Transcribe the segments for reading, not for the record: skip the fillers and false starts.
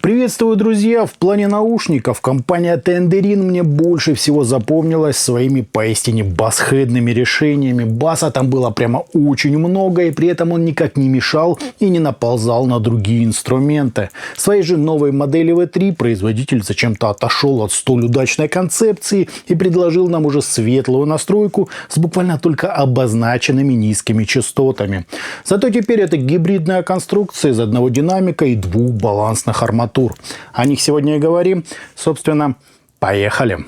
Приветствую, друзья! В плане наушников компания Tenderin мне больше всего запомнилась своими поистине басхедными решениями. Баса там было прямо очень много, и при этом он никак не мешал и не наползал на другие инструменты. В своей же новой модели V3 производитель зачем-то отошел от столь удачной концепции и предложил нам уже светлую настройку с буквально только обозначенными низкими частотами. Зато теперь это гибридная конструкция из одного динамика и двух балансных арматур. О них сегодня и говорим. Собственно, поехали.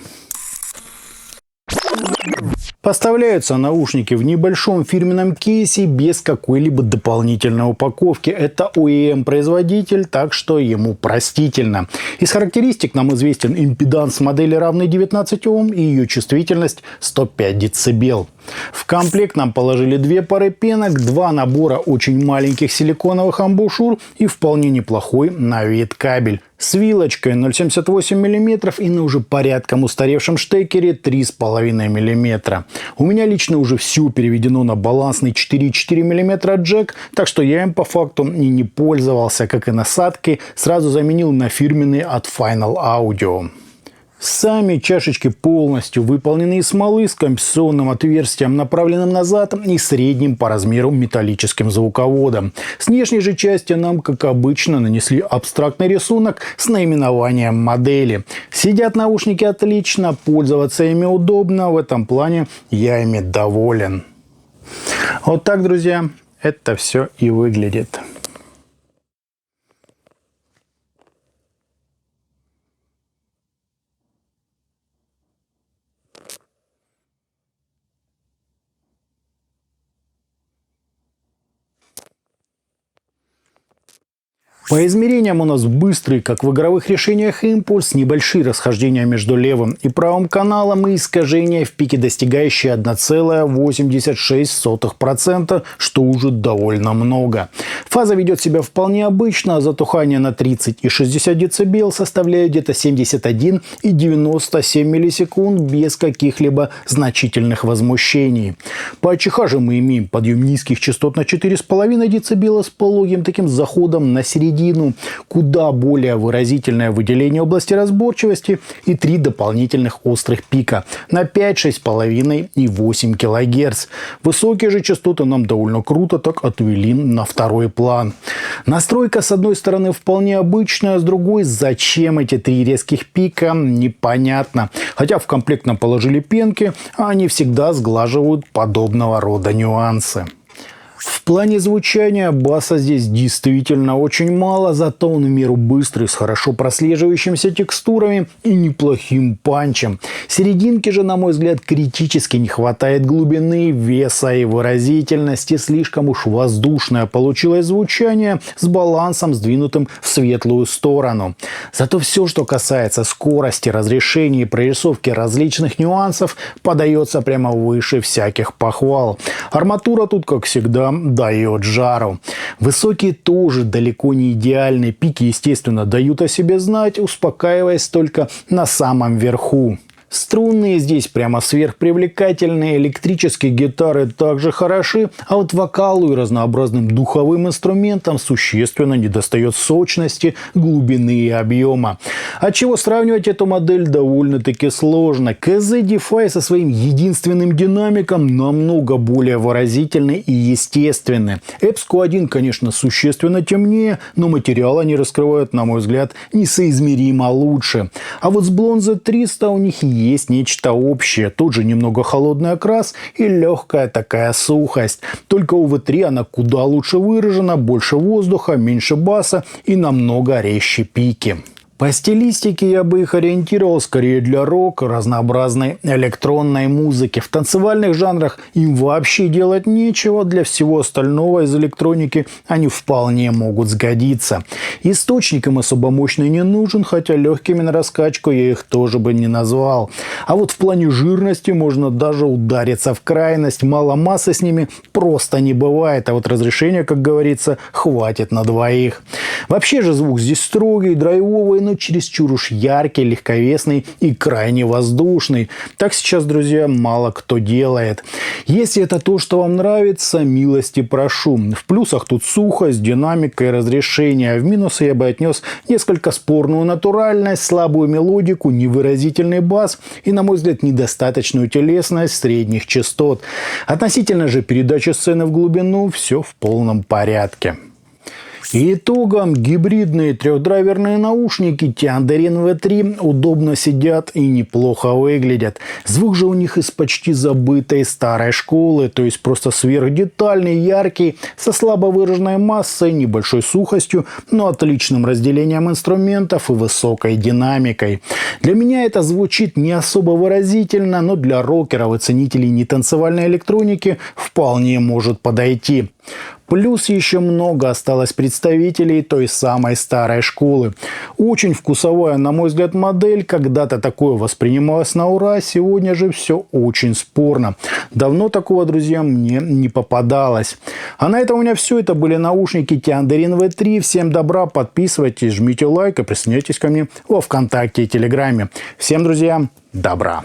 Поставляются наушники в небольшом фирменном кейсе без какой-либо дополнительной упаковки. Это OEM-производитель, так что ему простительно. Из характеристик нам известен импеданс модели равный 19 Ом и ее чувствительность 105 дБ. В комплект нам положили две пары пенок, два набора очень маленьких силиконовых амбушюр и вполне неплохой на вид кабель. С вилочкой 0,78 мм и на уже порядком устаревшем штекере 3,5 мм. У меня лично уже все переведено на балансный 4,4 мм джек, так что я им по факту и не пользовался, как и насадки, сразу заменил на фирменный от Final Audio. Сами чашечки полностью выполнены из смолы с компрессионным отверстием, направленным назад, и средним по размеру металлическим звуководом. С внешней же части нам, как обычно, нанесли абстрактный рисунок с наименованием модели. Сидят наушники отлично, пользоваться ими удобно, в этом плане я ими доволен. Вот так, друзья, это все и выглядит. По измерениям у нас быстрый, как в игровых решениях, импульс, небольшие расхождения между левым и правым каналом и искажения в пике, достигающие 1,86%, что уже довольно много. Фаза ведет себя вполне обычно, а затухание на 30 и 60 дБ составляет где-то 71 и 97 миллисекунд без каких-либо значительных возмущений. По АЧХ же мы имеем подъем низких частот на 4,5 дБ с пологим таким заходом на середину, куда более выразительное выделение области разборчивости и 3 дополнительных острых пика на 5, 6,5 и 8 кГц. Высокие же частоты нам довольно круто так отвели на второй план. Настройка с одной стороны вполне обычная, с другой зачем эти 3 резких пика непонятно. Хотя в комплект нам положили пенки, а они всегда сглаживают подобного рода нюансы. В плане звучания баса здесь действительно очень мало, зато он в меру быстрый, с хорошо прослеживающимися текстурами и неплохим панчем. Серединке же, на мой взгляд, критически не хватает глубины, веса и выразительности. Слишком уж воздушное получилось звучание с балансом, сдвинутым в светлую сторону. Зато все, что касается скорости, разрешения и прорисовки различных нюансов, подается прямо выше всяких похвал. Арматура тут, как всегда, дает жару. Высокие тоже далеко не идеальные. Пики, естественно, дают о себе знать, успокаиваясь только на самом верху. Струнные здесь прямо сверхпривлекательные, электрические гитары также хороши, а вот вокалу и разнообразным духовым инструментам существенно недостает сочности, глубины и объема. Отчего сравнивать эту модель довольно-таки сложно. KZ Defy со своим единственным динамиком намного более выразительный и естественный. EBSCO 1, конечно, существенно темнее, но материал они раскрывают, на мой взгляд, несоизмеримо лучше. А вот с Blond Z300 у них есть нечто общее. Тот же немного холодный окрас и легкая такая сухость. Только у V3 она куда лучше выражена, больше воздуха, меньше баса и намного резче пики. По стилистике я бы их ориентировал скорее для рока, разнообразной электронной музыки. В танцевальных жанрах им вообще делать нечего, для всего остального из электроники они вполне могут сгодиться. Источник им особо мощный не нужен, хотя легкими на раскачку я их тоже бы не назвал. А вот в плане жирности можно даже удариться в крайность, мало массы с ними просто не бывает, а вот разрешения, как говорится, хватит на двоих. Вообще же звук здесь строгий, драйвовый, но чересчур уж яркий, легковесный и крайне воздушный. Так сейчас, друзья, мало кто делает. Если это то, что вам нравится, милости прошу. В плюсах тут сухость, динамика и разрешение. А в минусы я бы отнес несколько спорную натуральность, слабую мелодику, невыразительный бас и, на мой взгляд, недостаточную телесность средних частот. Относительно же передачи сцены в глубину все в полном порядке. И итогом гибридные трехдрайверные наушники Teanderin V3 удобно сидят и неплохо выглядят. Звук же у них из почти забытой старой школы, то есть просто сверхдетальный, яркий, со слабо выраженной массой, небольшой сухостью, но отличным разделением инструментов и высокой динамикой. Для меня это звучит не особо выразительно, но для рокеров и ценителей нетанцевальной электроники вполне может подойти. Плюс еще много осталось представителей той самой старой школы. Очень вкусовая, на мой взгляд, модель. Когда-то такое воспринималось на ура, сегодня же все очень спорно. Давно такого, друзья, мне не попадалось. А на этом у меня все. Это были наушники Teanderin V3. Всем добра, подписывайтесь, жмите лайк и присоединяйтесь ко мне во ВКонтакте и Телеграме. Всем, друзья, добра!